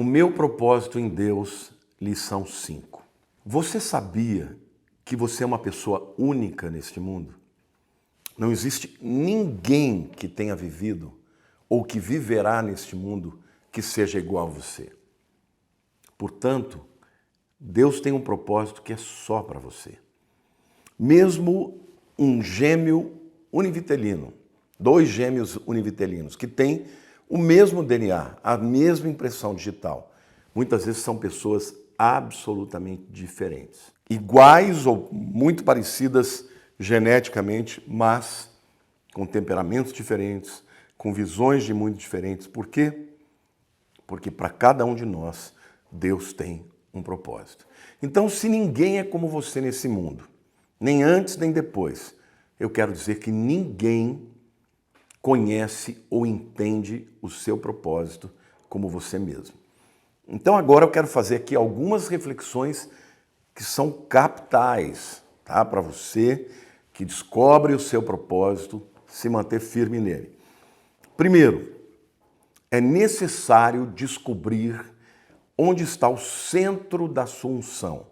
meu propósito em Deus, lição 5. Você sabia que você é uma pessoa única neste mundo? Não existe ninguém que tenha vivido ou que viverá neste mundo que seja igual a você. Portanto, Deus tem um propósito que é só para você. Mesmo um gêmeo univitelino, 2 gêmeos univitelinos, que têm o mesmo DNA, a mesma impressão digital, muitas vezes são pessoas absolutamente diferentes. Iguais ou muito parecidas geneticamente, mas com temperamentos diferentes, com visões de muito diferentes. Por quê? Porque para cada um de nós, Deus tem um propósito. Então, se ninguém é como você nesse mundo, nem antes nem depois, eu quero dizer que ninguém conhece ou entende o seu propósito como você mesmo. Então agora eu quero fazer aqui algumas reflexões que são capitais, tá? Para você que descobre o seu propósito, se manter firme nele. Primeiro, é necessário descobrir onde está o centro da sua unção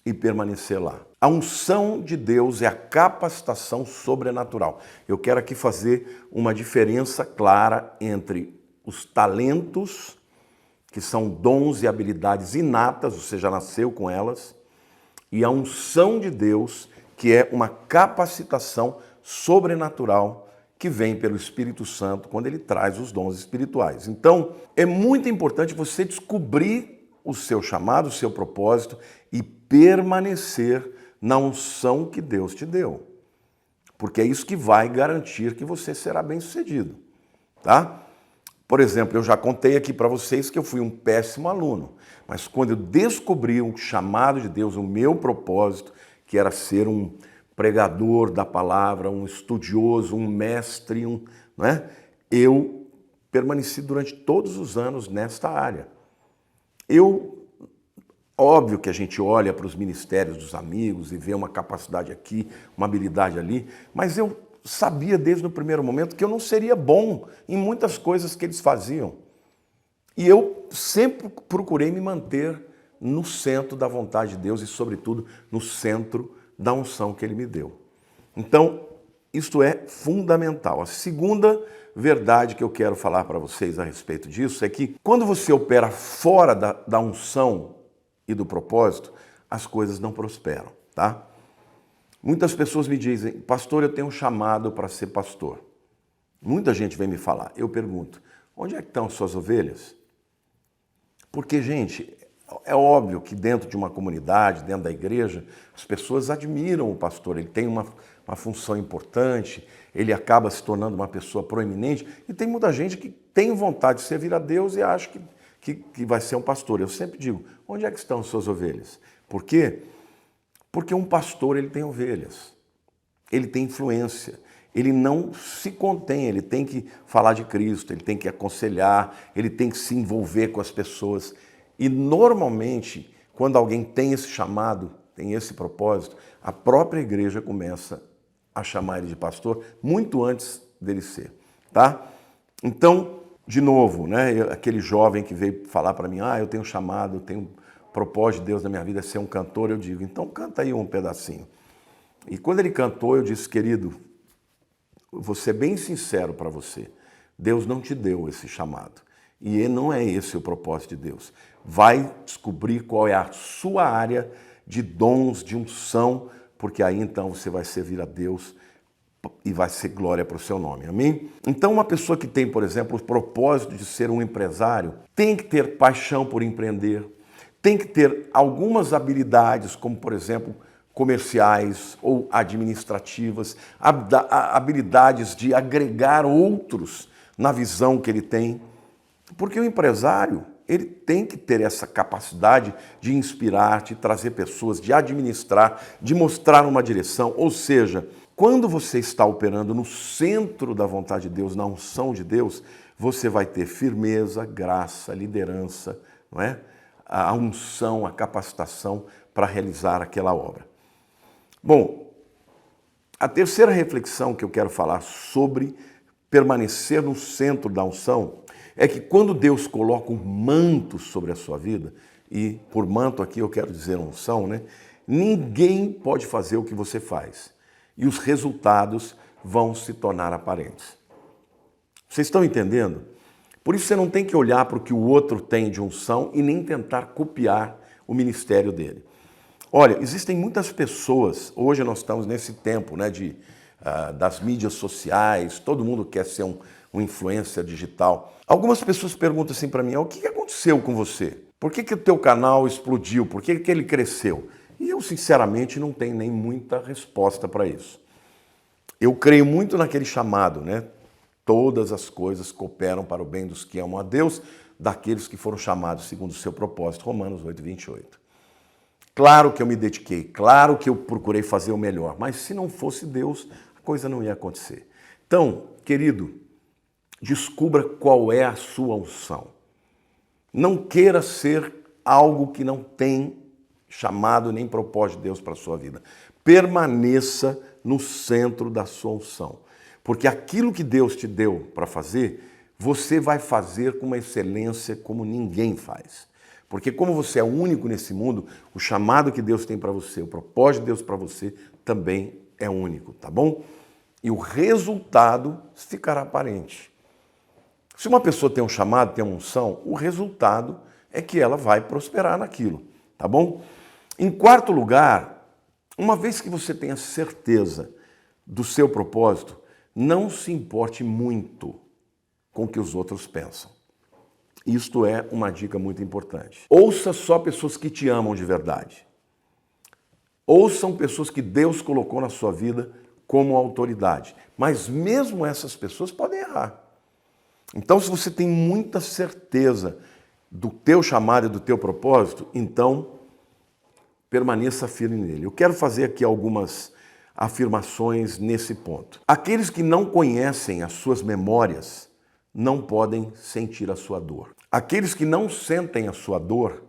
e permanecer lá. A unção de Deus é a capacitação sobrenatural. Eu quero aqui fazer uma diferença clara entre os talentos, que são dons e habilidades inatas, você já nasceu com elas, e a unção de Deus, que é uma capacitação sobrenatural que vem pelo Espírito Santo quando ele traz os dons espirituais. Então, é muito importante você descobrir o seu chamado, o seu propósito e permanecer na unção que Deus te deu. Porque é isso que vai garantir que você será bem-sucedido, tá? Por exemplo, eu já contei aqui para vocês que eu fui um péssimo aluno, mas quando eu descobri o chamado de Deus, o meu propósito, que era ser um pregador da palavra, um estudioso, um mestre, eu permaneci durante todos os anos nesta área. Óbvio que a gente olha para os ministérios dos amigos e vê uma capacidade aqui, uma habilidade ali, mas eu sabia desde o primeiro momento que eu não seria bom em muitas coisas que eles faziam. E eu sempre procurei me manter no centro da vontade de Deus e, sobretudo, no centro da unção que Ele me deu. Então, isto é fundamental. A segunda verdade que eu quero falar para vocês a respeito disso é que quando você opera fora da unção e do propósito, as coisas não prosperam, tá? Muitas pessoas me dizem, pastor, eu tenho um chamado para ser pastor. Muita gente vem me falar. Eu pergunto, onde é que estão as suas ovelhas? Porque, gente, é óbvio que dentro de uma comunidade, dentro da igreja, as pessoas admiram o pastor. Ele tem uma função importante, ele acaba se tornando uma pessoa proeminente. E tem muita gente que tem vontade de servir a Deus e acha que vai ser um pastor. Eu sempre digo, onde é que estão as suas ovelhas? Por quê? Porque um pastor, ele tem ovelhas, ele tem influência, ele não se contém, ele tem que falar de Cristo, ele tem que aconselhar, ele tem que se envolver com as pessoas. E normalmente, quando alguém tem esse chamado, tem esse propósito, a própria igreja começa a chamar ele de pastor muito antes dele ser, tá? Então, de novo, aquele jovem que veio falar para mim, eu tenho um chamado, eu tenho propósito de Deus na minha vida é ser um cantor, eu digo, então canta aí um pedacinho. E quando ele cantou, eu disse, querido, vou ser bem sincero para você, Deus não te deu esse chamado. E não é esse o propósito de Deus. Vai descobrir qual é a sua área de dons, de unção, porque aí então você vai servir a Deus e vai ser glória para o seu nome, amém? Então uma pessoa que tem, por exemplo, o propósito de ser um empresário, tem que ter paixão por empreender, tem que ter algumas habilidades, como por exemplo, comerciais ou administrativas, habilidades de agregar outros na visão que ele tem. Porque o empresário, ele tem que ter essa capacidade de inspirar, de trazer pessoas, de administrar, de mostrar uma direção. Ou seja, quando você está operando no centro da vontade de Deus, na unção de Deus, você vai ter firmeza, graça, liderança, não é? A unção, a capacitação para realizar aquela obra. Bom, a terceira reflexão que eu quero falar sobre permanecer no centro da unção é que quando Deus coloca um manto sobre a sua vida, e por manto aqui eu quero dizer unção, né? Ninguém pode fazer o que você faz. E os resultados vão se tornar aparentes. Vocês estão entendendo? Por isso você não tem que olhar para o que o outro tem de unção e nem tentar copiar o ministério dele. Olha, existem muitas pessoas, hoje nós estamos nesse tempo, né, das mídias sociais, todo mundo quer ser um influencer digital. Algumas pessoas perguntam assim para mim, o que aconteceu com você? Por que o teu canal explodiu? Por que ele cresceu? E eu, sinceramente, não tenho nem muita resposta para isso. Eu creio muito naquele chamado, né? Todas as coisas cooperam para o bem dos que amam a Deus, daqueles que foram chamados segundo o seu propósito, Romanos 8:28. Claro que eu me dediquei, claro que eu procurei fazer o melhor, mas se não fosse Deus, a coisa não ia acontecer. Então, querido, descubra qual é a sua unção. Não queira ser algo que não tem chamado nem propósito de Deus para a sua vida. Permaneça no centro da sua unção. Porque aquilo que Deus te deu para fazer, você vai fazer com uma excelência como ninguém faz. Porque como você é único nesse mundo, o chamado que Deus tem para você, o propósito de Deus para você também é único, tá bom? E o resultado ficará aparente. Se uma pessoa tem um chamado, tem uma unção, o resultado é que ela vai prosperar naquilo, tá bom? Em quarto lugar, uma vez que você tenha certeza do seu propósito, não se importe muito com o que os outros pensam. Isto é uma dica muito importante. Ouça só pessoas que te amam de verdade. Ouçam pessoas que Deus colocou na sua vida como autoridade. Mas mesmo essas pessoas podem errar. Então, se você tem muita certeza do teu chamado e do teu propósito, então permaneça firme nele. Eu quero fazer aqui algumas afirmações nesse ponto. Aqueles que não conhecem as suas memórias não podem sentir a sua dor. Aqueles que não sentem a sua dor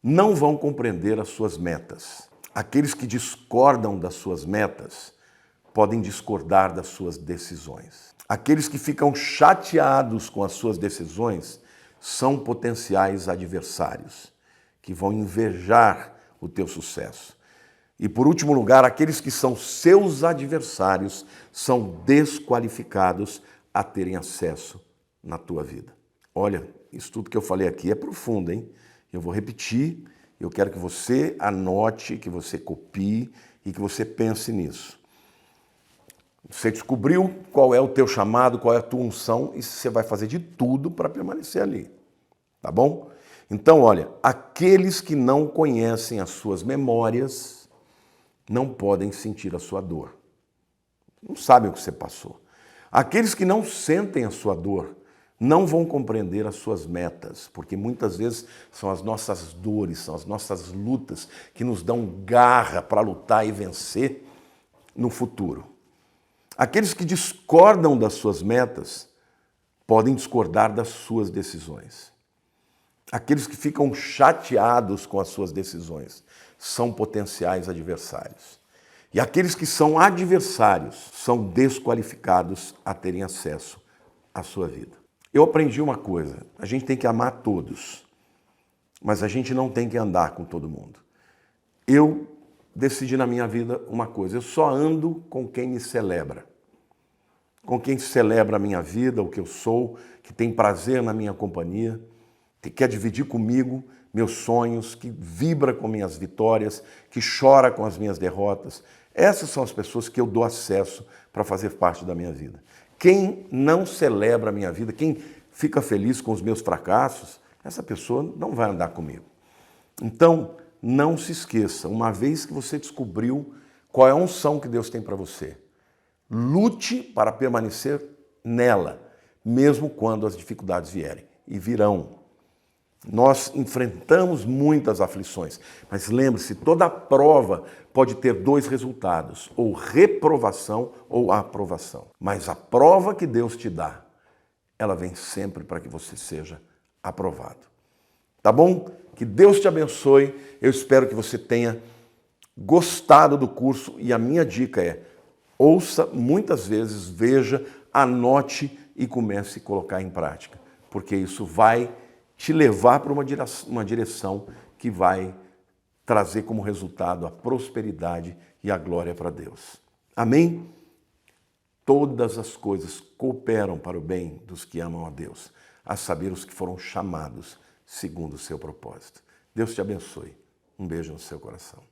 não vão compreender as suas metas. Aqueles que discordam das suas metas podem discordar das suas decisões. Aqueles que ficam chateados com as suas decisões são potenciais adversários, que vão invejar o teu sucesso. E por último lugar, aqueles que são seus adversários são desqualificados a terem acesso na tua vida. Olha, isso tudo que eu falei aqui é profundo, hein? Eu vou repetir, eu quero que você anote, que você copie e que você pense nisso. Você descobriu qual é o teu chamado, qual é a tua unção e você vai fazer de tudo para permanecer ali, tá bom? Então, olha, aqueles que não conhecem as suas memórias não podem sentir a sua dor. Não sabem o que você passou. Aqueles que não sentem a sua dor não vão compreender as suas metas, porque muitas vezes são as nossas dores, são as nossas lutas que nos dão garra para lutar e vencer no futuro. Aqueles que discordam das suas metas podem discordar das suas decisões. Aqueles que ficam chateados com as suas decisões são potenciais adversários. E aqueles que são adversários são desqualificados a terem acesso à sua vida. Eu aprendi uma coisa, a gente tem que amar todos, mas a gente não tem que andar com todo mundo. Eu decidi na minha vida uma coisa, eu só ando com quem me celebra. Com quem celebra a minha vida, o que eu sou, que tem prazer na minha companhia, que quer dividir comigo meus sonhos, que vibra com minhas vitórias, que chora com as minhas derrotas. Essas são as pessoas que eu dou acesso para fazer parte da minha vida. Quem não celebra a minha vida, quem fica feliz com os meus fracassos, essa pessoa não vai andar comigo. Então, não se esqueça, uma vez que você descobriu qual é a unção que Deus tem para você, lute para permanecer nela, mesmo quando as dificuldades vierem, e virão. Nós enfrentamos muitas aflições, mas lembre-se, toda prova pode ter dois resultados, ou reprovação ou aprovação. Mas a prova que Deus te dá, ela vem sempre para que você seja aprovado. Tá bom? Que Deus te abençoe, eu espero que você tenha gostado do curso e a minha dica é, ouça muitas vezes, veja anote e comece a colocar em prática, porque isso vai te levar para uma direção que vai trazer como resultado a prosperidade e a glória para Deus. Amém? Todas as coisas cooperam para o bem dos que amam a Deus, a saber, os que foram chamados segundo o seu propósito. Deus te abençoe. Um beijo no seu coração.